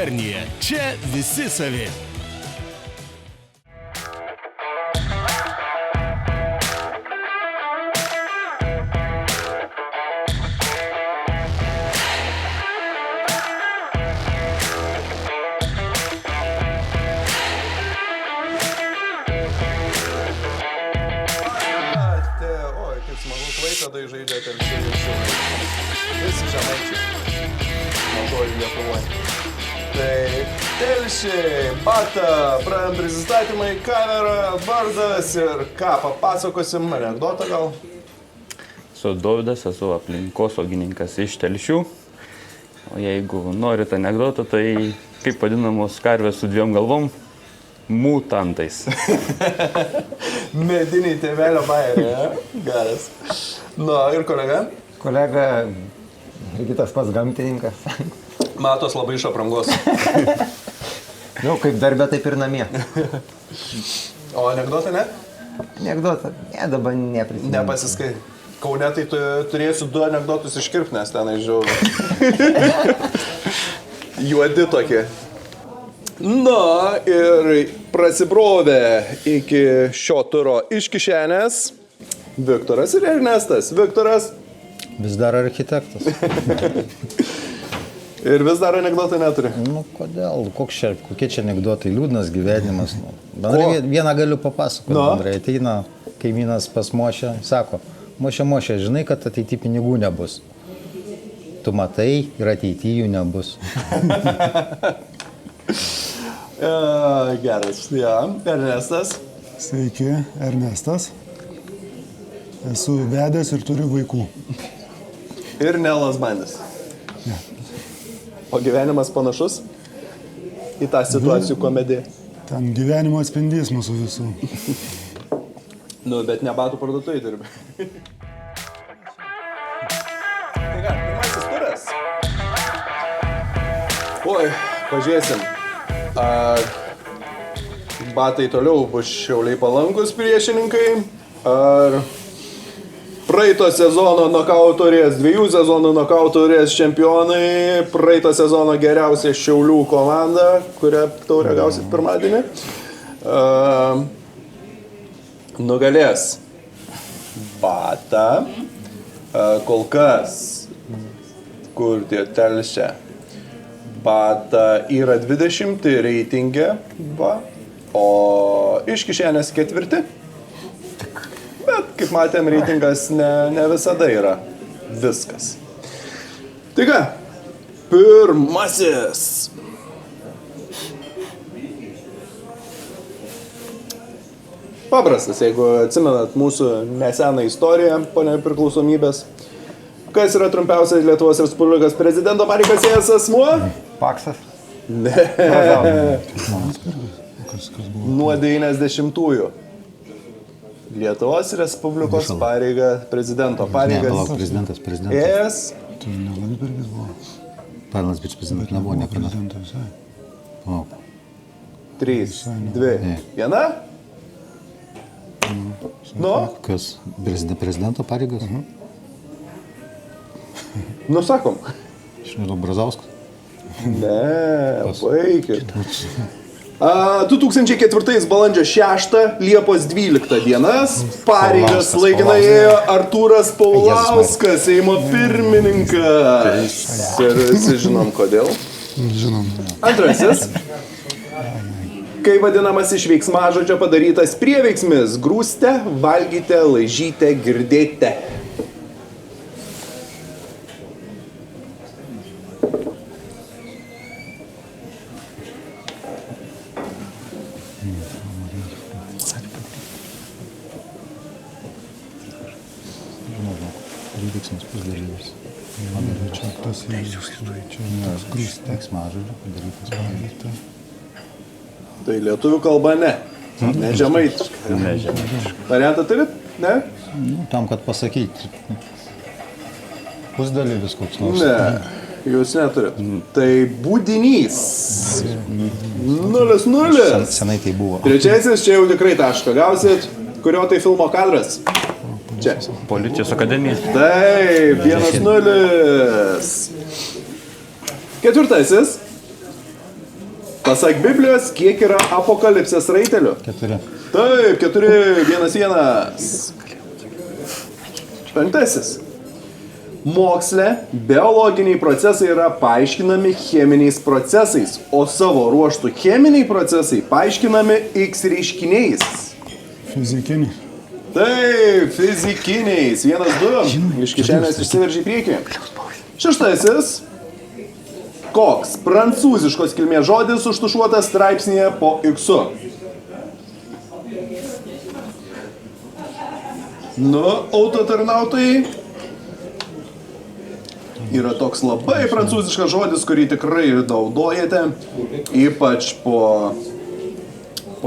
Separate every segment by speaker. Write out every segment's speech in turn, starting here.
Speaker 1: gubernija. Čia visi savi.
Speaker 2: Klaipėdai žaidė Telšiai. Visi žemaičiai. Mažoji Lietuvoje. Tai Telšiai, Bata, pradedam prisistatymai, kamera, vardas ir ką, papasakosim, anekdotą gal?
Speaker 3: Esu Dovydas, esu aplinkosaugininkas iš Telšių. O jeigu norit anekdotą, tai kaip vadinamos karvės su dviem galvom? Mutantais.
Speaker 2: Mediniai tėvelio bairė, geras. Nu, ir kolega?
Speaker 4: Kolega, irgi tas pats gamtininkas.
Speaker 2: Matos labai iš aprangos.
Speaker 4: Nu, kaip darbė, taip ir namie.
Speaker 2: O anekdotą ne?
Speaker 4: Anekdotą, ne, dabar neprisimenu.
Speaker 2: Nepasiskai. Kaune tai tu turėsiu 2 anekdotus iškirpti, nes tenai žiūrėjau. Juodi tokie. Na ir prasibrovė iki šio turo iš kišenės Viktoras ir Ernestas. Viktoras.
Speaker 5: Vis dar architektas.
Speaker 2: Ir vis dar anekdotai neturi.
Speaker 5: Nu, kodėl? Kokie čia anekdotai? Liūdnas gyvenimas. Bendrai, vieną galiu papasakoti. Bendrai, ateina kaimynas pas Mošę, sako, Mošė, žinai, kad ateity pinigų nebus. Tu matai ir ateity jų nebus.
Speaker 2: Geras, ja. Ernestas.
Speaker 6: Sveiki, Ernestas. Esu vedęs ir turiu vaikų.
Speaker 2: Ir Nelas bandis.
Speaker 6: Ne.
Speaker 2: O gyvenimas panašus į tą situacijų komediją?
Speaker 6: Ten gyvenimo atspindys mūsų visų.
Speaker 2: Nu, bet ne batų parduotuvėje dirbi. Tai ką, pirmasis turas? Oi, pažiūrėsim. Batai toliau bus Šiauliai palankus priešininkai. Ar praeito sezono nokautų turės, 2 sezonų nokautų turės čempionai, praeito sezono geriausia Šiaulių komanda, kurią taurę gausit pirmadienį, nugalės Batą. Kol kas, kur tie Telšia, Bata yra 20 reitinge, va, o iš kišenės 4. Bet, kaip matėm, reitingas ne visada yra viskas. Tai ką, pirmasis. Paprastas, jeigu atsimenat mūsų neseną istoriją po nepriklausomybės. Kas yra trumpiausias Lietuvos Respublikos prezidento pareigas ėjęs asmuo?
Speaker 4: Paksas.
Speaker 2: Ne.
Speaker 6: Kas buvo?
Speaker 2: Nuo 90-ųjų. Lietuvos Respublikos pareiga, prezidento pareigas.
Speaker 5: Ne, palauk, prezidentas.
Speaker 2: Ėjęs.
Speaker 6: Tai ne Landsbergis buvo.
Speaker 5: Pavilas prezidentas nebuvo, ne kada.
Speaker 6: Prezidentas, visai.
Speaker 5: Palauk.
Speaker 2: 3, 2, 1. Nu?
Speaker 5: Kas? Prezidento pareigas?
Speaker 2: Nu, sakom.
Speaker 5: Aš nežinau, Brazauskas.
Speaker 2: Ne, baikit. 2004 balandžio 6, Liepos 12 dienas pareigas laikinai ėjo Artūras Paulauskas, Seimo pirmininkas. Ir visi žinom kodėl.
Speaker 6: Žinom.
Speaker 2: Antrasis. Kai vadinamas iš veiksmažodžio padarytas prieveiksmis, grūste, valgyte, laižyte, girdėte.
Speaker 5: Veiksmas pusdalyvis.
Speaker 6: Čia tas grūstas.
Speaker 5: Veiksmažodžio padarytas pareigas.
Speaker 2: Tai lietuvių kalba ne. Ne žemaitiška. Variantą turit? Ne?
Speaker 5: Nu, tam, kad pasakyti. Pusdalyvis koks nors.
Speaker 2: Ne, jūs neturit. Tai būdinys. 0-0.
Speaker 5: Senai tai buvo.
Speaker 2: Trečiasis, čia jau tikrai tašką gausit. Kurio tai filmo kadras? Čia.
Speaker 3: Policijos akademija.
Speaker 2: Taip, 1-0. Ketvirtasis. Pasak Biblijos, kiek yra apokalipsės raitelių?
Speaker 5: 4.
Speaker 2: Taip, 4, 1, 1. 5. Moksle biologiniai procesai yra paaiškinami cheminiais procesais, o savo ruoštų cheminiai procesai paaiškinami X reiškiniais.
Speaker 6: Fizikinį.
Speaker 2: Taip, fizikiniais. 1, 2. Iš kišenės išsiveržė į priekį. 6. Koks prancūziškos kilmės žodis užtušuotas straipsnėje po X? Nu, autotarnautojai. Yra toks labai prancūziškas žodis, kurį tikrai naudojate, ypač po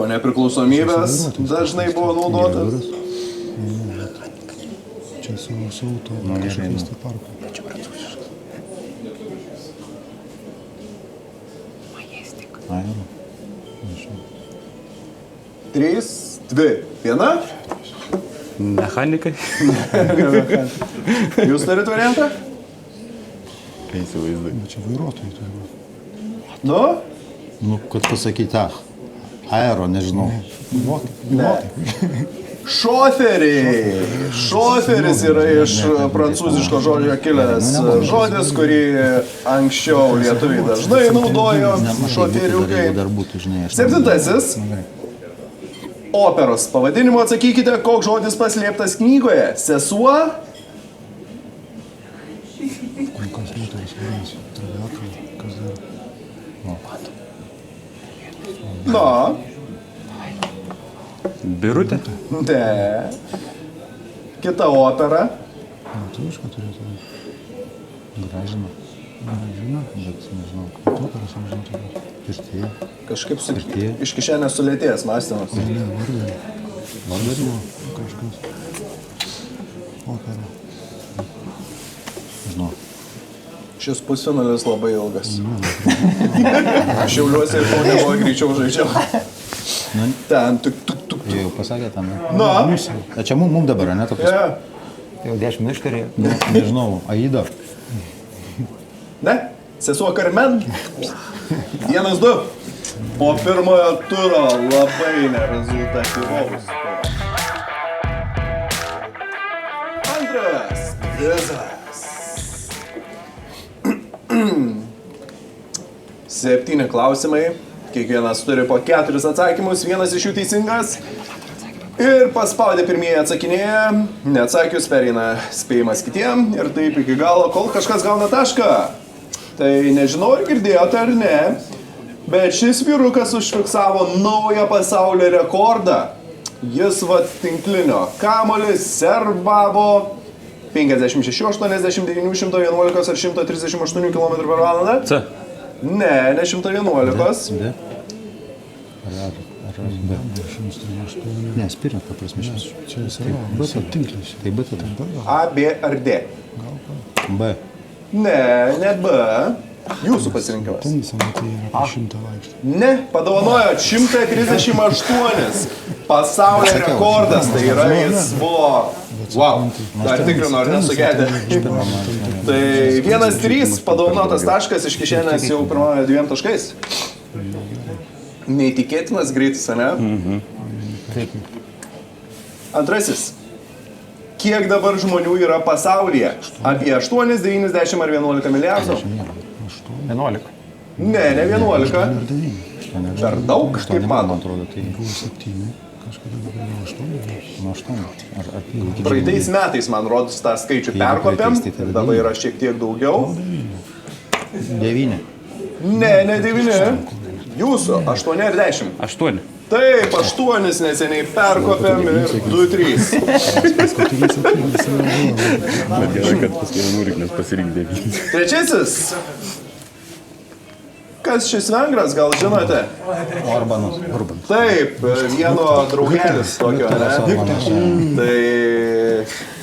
Speaker 2: nepriklausomybės dažnai buvo naudotas.
Speaker 6: Čia su auto kažkokiais tai parku.
Speaker 2: 3, 2, 1.
Speaker 3: Mechanikai.
Speaker 2: Jūs turite variantą?
Speaker 3: Kai įsivaizduoju.
Speaker 6: Bet čia vairuotojai turi būti.
Speaker 2: Nu?
Speaker 5: Nu, kad pasakyti, aero, nežinau.
Speaker 6: Pilotai.
Speaker 2: Šoferiai. Šoferis yra iš prancūziško žodžio kilęs žodis, kurį anksčiau lietuviai dažnai naudojo. Šoferiukai.
Speaker 5: Dar būtų, žinai,
Speaker 2: 7. Operos pavadinimu atsakykite, koks žodis paslėptas knygoje. Sesuo?
Speaker 6: Kas moteris vadinasi? Traviatai. Kas dar?
Speaker 2: Na.
Speaker 3: Birutė.
Speaker 2: Ne. Kita opera.
Speaker 6: Lietuviška turėtų būti.
Speaker 5: gražina.
Speaker 6: Gražina,
Speaker 5: Bet nežinau,
Speaker 6: operos amžinai.
Speaker 5: pirtyje.
Speaker 2: Kažkaip su,
Speaker 5: Pirtyje.
Speaker 2: iš kišenės sulėtėjęs mąstymas.
Speaker 6: Ne, vargai. Kažkas. Opera.
Speaker 5: Žinau.
Speaker 2: Šis pusfinalis labai ilgas. Šiauliuose ir Kaune buvo greičiau žaidžiau. Ten tuk.
Speaker 5: Jie jau pasakė tam.
Speaker 2: Na.
Speaker 5: A čia mum dabar, ne? Tokius,
Speaker 2: Ja.
Speaker 4: Jau 10 minučių turėjo.
Speaker 5: nežinau, Aida.
Speaker 2: Ne? Sesuo Karmen. 1, 2. Po pirmojo turo labai nerezultatyvaus. Antras kvizas. 7 klausimai. Kiekvienas turi po 4 atsakymus, vienas iš jų teisingas. Ir paspaudę pirmieji atsakinėja, neatsakius pereina spėjimas kitiem ir taip iki galo, kol kažkas gauna tašką. Tai nežinau, ar girdėjote ar ne, bet šis vyrukas užfiksavo naują pasaulio rekordą. Jis tinklinio kamuolį servavo 56, 89, 111 ar 138 km/h.
Speaker 3: C.
Speaker 2: Ne, ne 111.
Speaker 5: B. Ar B.
Speaker 6: 108.
Speaker 5: Ne, spirint, ta prasme, šis.
Speaker 6: Čia jis yra. Bet tinklis.
Speaker 5: Tai B tada.
Speaker 2: A, B ar D?
Speaker 5: B.
Speaker 2: Ne, ne B. Jūsų pasirinkimas.
Speaker 6: Tenise matai yra apie 100 laipsnių.
Speaker 2: Ne, padovanojot 138. Pasaulio rekordas, tai yra jis buvo. Wow, dar tikrinu, ar nesugedė. Tai 1-3 padovanotas taškas iš kišenės jau pirmojo 2 taškais. Neįtikėtinas greitis, ne?
Speaker 5: Taip.
Speaker 2: Antrasis. Kiek dabar žmonių yra pasaulyje? Apie 8, 90 ar 11 milijardų?
Speaker 4: 11.
Speaker 2: Ne, ne 11.
Speaker 6: Ir 9.
Speaker 2: Per daug, kaip
Speaker 5: Man
Speaker 2: man.
Speaker 5: atrodo, tai
Speaker 6: Buvo 7. Kažkada dabar jau 8.
Speaker 5: nuo 8. Ar
Speaker 2: Praeitais metais, man rodus, tą skaičių perkopėm,
Speaker 5: praeitais, tai
Speaker 2: dabar yra šiek tiek daugiau.
Speaker 5: 9.
Speaker 2: Ne, ne 9. Jūsų 8 ar 10.
Speaker 3: 8.
Speaker 2: Taip, 8 neseniai perkopėm ir 2-3.
Speaker 6: Paskutinis apylis yra buvo.
Speaker 3: Bet gerai, kad paskui Nuriklis pasirinkti 9.
Speaker 2: Trečiasis. Kas šis vengras, gal žinote?
Speaker 5: Orbanas.
Speaker 2: Taip, vieno draugelis tokio, ne? Tai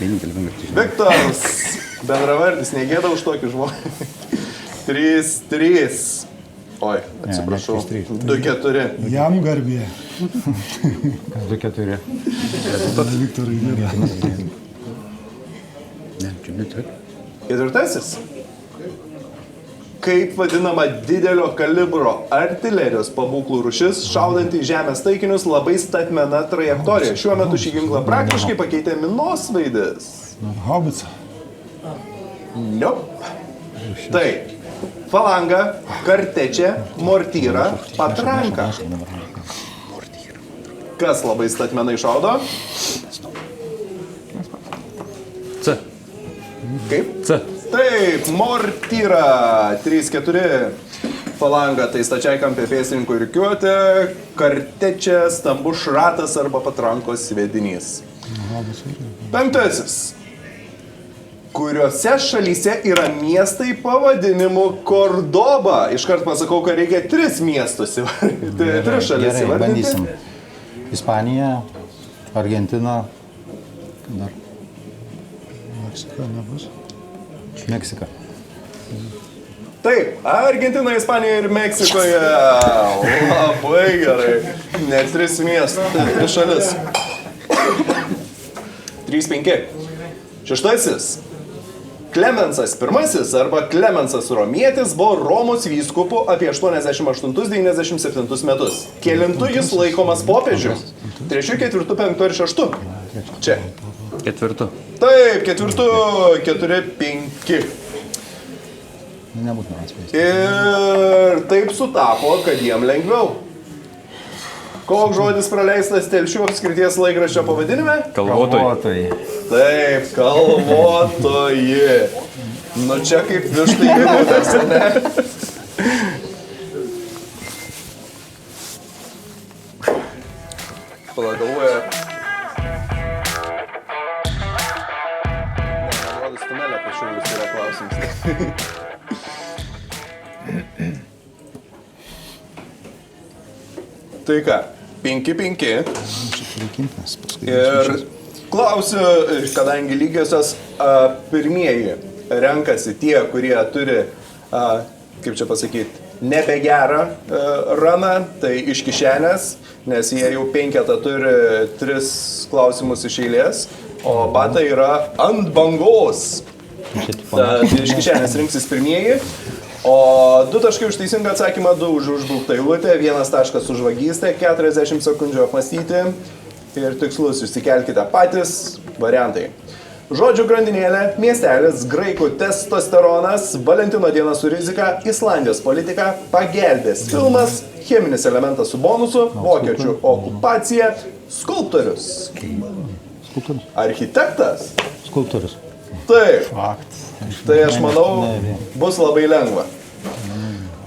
Speaker 3: Vienintelis vengras.
Speaker 2: Viktoras, bendravardis, negėda už tokį žmogų. 3-3. Oi, atsiprašau. 2-4.
Speaker 6: Jam garbė.
Speaker 4: Kas 2-4.
Speaker 6: Viktorai garbė.
Speaker 3: Ne, čia ne taip.
Speaker 2: 4. Kaip vadinama didelio kalibro artilerijos pabūklų rūšis, šaudant į žemės taikinius labai statmena trajektorija. Šiuo metu šį ginklą praktiškai pakeitė minosvaidis.
Speaker 6: Haubica.
Speaker 2: Nope. Tai falanga, kartečė, mortyra, patranka. Kas labai statmenai šaudo?
Speaker 3: C.
Speaker 2: Kaip?
Speaker 3: C.
Speaker 2: Taip, mortyra. 3-4. Falanga tai stačiai kampė pėsininkų rikiuotė, kartečė, stambus šratas arba patrankos sviedinys. 5. Kuriuose šalyse yra miestai pavadinimu Kordoba? Iškart pasakau, kad reikia 3 miestus įvardinti. 3 šalis
Speaker 5: Gerai,
Speaker 2: įvardinti.
Speaker 5: bandysim. Ispanija, Argentina, dar
Speaker 6: Meksika nebus.
Speaker 5: Meksika.
Speaker 2: Taip, Argentina, Ispanija ir Meksikoje. Labai gerai. Net 3 miestų, 3 šalis. 3-5. 6. Klemensas I arba Klemensas Romietis buvo Romos vyskupu apie 88-97 metus. Kelintu jis laikomas popiežiu? 3, 4, 5 ir 6. Čia.
Speaker 3: 4.
Speaker 2: Taip, 4, 4, 5.
Speaker 5: Nebūtų man atspėjęs.
Speaker 2: Ir taip sutapo, kad jiem lengviau. Koks žodis praleistas Telšių apskrities laikraščio pavadinime?
Speaker 3: Kalvotojai.
Speaker 2: Taip, kalvotoji. Nu čia kaip vištai minutės, ne? Palagalvoja. Man rodos tunelio pašiūrus yra klausimas. Tai ką, 5-5. Ir klausiu, kadangi lygiosios pirmieji renkasi tie, kurie turi, kaip čia pasakyti, nebegerą raną, tai iš kišenės, nes jie jau 5 turi 3 klausimus iš eilės, o batai yra ant bangos. Tad iš kišenės rinksis pirmieji. O 2 taškai už teisingą atsakymą, 2 už užbrauktą eilutę, 1 taškas už vagystę, 40 sekundžių apmąstyti ir tikslus išsikelkite patys variantai. Žodžių grandinėlė, miestelis, graikų testosteronas, Valentino diena su rizika, Islandijos politika, pagelbės filmas, cheminis elementas su bonusu, vokiečių okupacija, skulptorius. Architektas.
Speaker 5: Skulptorius.
Speaker 2: Taip. Tai aš manau, bus labai lengva.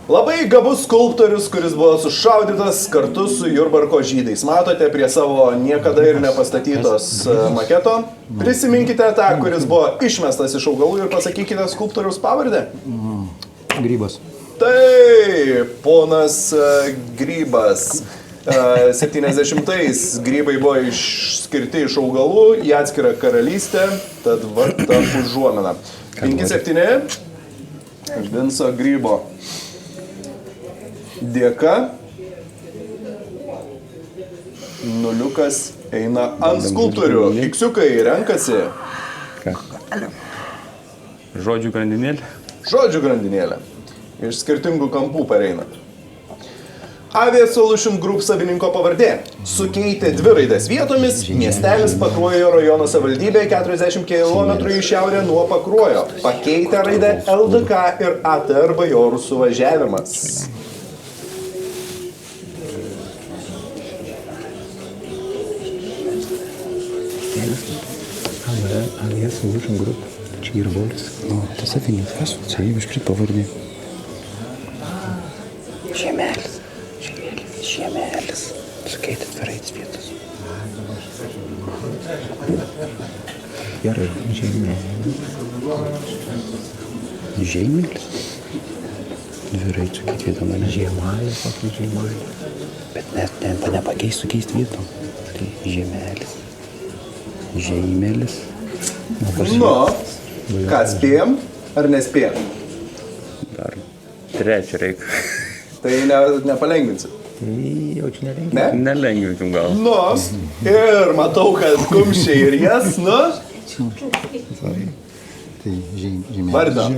Speaker 2: Labai gabus skulptorius, kuris buvo sušaudytas kartu su Jurbarko žydais. Matote prie savo niekada ir nepastatytos maketo. Prisiminkite tą, kuris buvo išmestas iš augalų ir pasakykite skulptoriaus pavardę.
Speaker 5: Grybas.
Speaker 2: Taip, ponas Grybas. 70-ais grybai buvo išskirti iš augalų į atskirą karalystę, tad varta užuomena. 5-7. Vinco Grybo dėka. Nuliukas eina ant skulptorių. Iksiukai renkasi.
Speaker 3: Žodžių grandinėlė.
Speaker 2: Žodžių grandinėlė. Iš skirtingų kampų pareina. Avia Solution Group savininko pavardė. Sukeitė 2 raides vietomis, miestelis Pakruojo rajono savivaldybė 40 km į šiaurę nuo Pakruojo. Pakeitė raidę LDK ir ATR bajorų suvažiavimas.
Speaker 7: Avia Solution Group. Čia yra Volis. O, tas savininkas. Čia jau iškrit pavardė. Žiemelis. Sukeitė 2 raides vietos. Gerai, žiemelis. Žiemelis? 2 raides sukeitė vietom, ne? Žiemelis, kokį žiemelis. Bet net nepakeis sukeisti vietom. Tai žiemelis. Žeimelis.
Speaker 2: Nu, ką spėjom ar nespėjom?
Speaker 3: Dar 3 reikia.
Speaker 2: Tai nepalengvinsiu.
Speaker 7: Jau čia nereikia.
Speaker 2: Ne?
Speaker 3: Nelengvinkim gal.
Speaker 2: Nu, ir matau, kad kumščiai ir jas, nu.
Speaker 5: Tai žymelis.
Speaker 2: Vardą.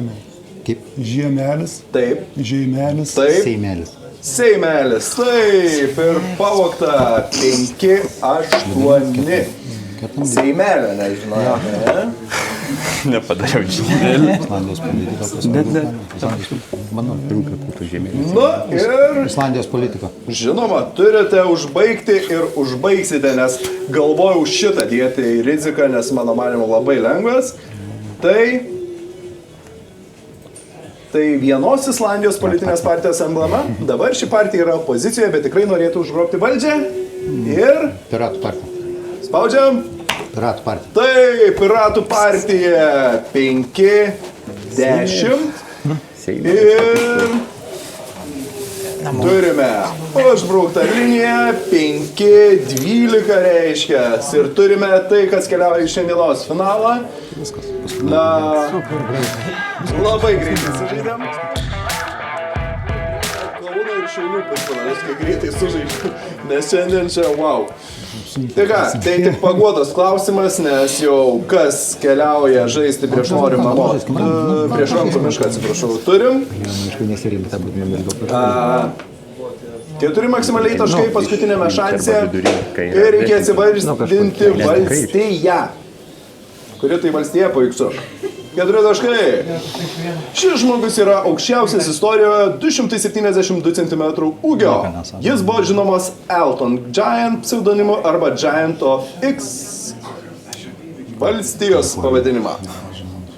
Speaker 7: Kaip?
Speaker 6: Žiemelis,
Speaker 2: Taip.
Speaker 6: žeimelis.
Speaker 2: Taip.
Speaker 7: Seimelis.
Speaker 2: Seimelis. Taip. Ir pavogta 5-8. Seimelio, nežinau.
Speaker 3: Nepadariau žiemelį.
Speaker 7: Islandijos politika. Manau, pirmą kartą žiemelis.
Speaker 2: Nu ir,
Speaker 5: Islandijos politika.
Speaker 2: žinoma, turite užbaigti ir užbaigsite, nes galvojau šitą dėti į riziką, nes mano manimo labai lengvas. Tai vienos Islandijos politinės partijos emblema. Dabar ši partija yra opozicijoje, bet tikrai norėtų užgrobti valdžią. Ir
Speaker 5: Piratų partija.
Speaker 2: spaudžiam.
Speaker 5: Piratų partija.
Speaker 2: Tai Piratų partija 5-10. Ir turime užbrauktą liniją 5-12 reiškia. Ir turime tai, kas keliauja į šiandienos finalą. Na, labai greitai sužaidėm. Kauno ir Šiaulių pusfinalis, kai greitai sužaidėm. Nes šiandien čia wow. Tai ką, tai tik paguodos klausimas, nes jau kas keliauja žaisti prieš norimą namo. Prieš rankų mišką, atsiprašau, turim.
Speaker 7: Miškai nesirinka, būtų nemirgo.
Speaker 2: 4 maksimaliai taškai paskutinėme šanse. Ir reikia atsivardinti valstiją. Kuri tai valstija, paiksu? 4 taškai. Šis žmogus yra aukščiausias istorijoje 272 cm ūgio. Jis buvo žinomas Elton Giant pseudonimu arba Giant of X valstijos pavadinimą.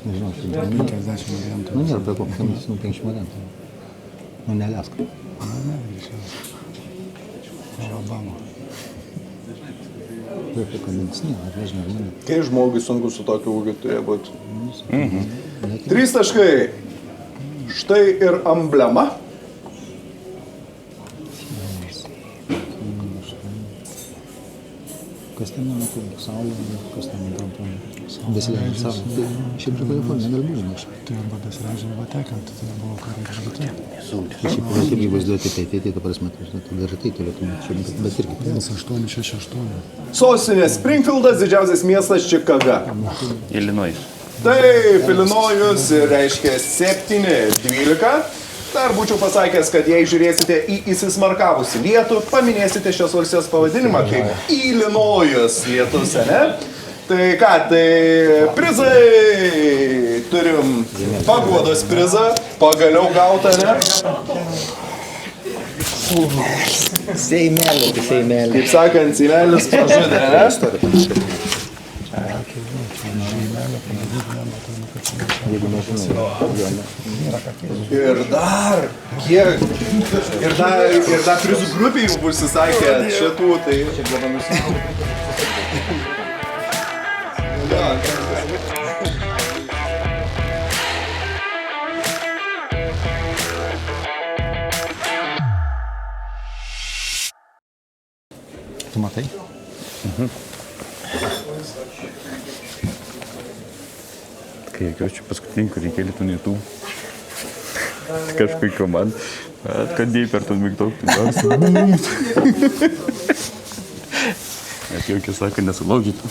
Speaker 6: 50 variantų.
Speaker 7: Nu, nėra prie kokio 50 variantų. Nu, nelesk.
Speaker 6: Obama.
Speaker 7: Prie kokio medicinio, ar nežinau, ne.
Speaker 2: Kai žmogui sunku su tokiu ūgiu turėjo būti. 3 taškai. Štai ir emblema.
Speaker 7: Kas ten mano, kur saulė, kas ten mano, besileidžiant saulė. Tai šiaip prie Kalifornija negali būti.
Speaker 6: Tai arba besileidžiant, arba tekant, tai nebuvo ką reikia žaisti.
Speaker 7: Šiaip irgi vaizduoti tai, ta prasme, tai dar tai turėtų būti, bet irgi.
Speaker 6: 1868.
Speaker 2: Sostinė Springfieldas, didžiausias miestas Čikaga.
Speaker 3: Illinois.
Speaker 2: Taip, Ilinojus reiškia 7-12. Dar būčiau pasakęs, kad jei žiūrėsite į įsismarkavusi lietų, paminėsite šios valstijos pavadinimą kaip Ilinojus lietus, ne? Tai ką, tai prizai. Turim paguodos prizą, pagaliau gautą, ne?
Speaker 7: Seimelė, tai seimelė.
Speaker 2: Kaip sakant, Seimelis pražudė, ne? Ir dar, kiek, ir dar prizų grupiai jau bus įsakė šitų, tai čia dabar nusitikau.
Speaker 7: Tu matai?
Speaker 3: Kai jokios čia paskutinį, kur reikėlė tų netų. Kažkai komanda. Kad dėjai per tos mygdokų. Net jokios sako, nesulaužytų.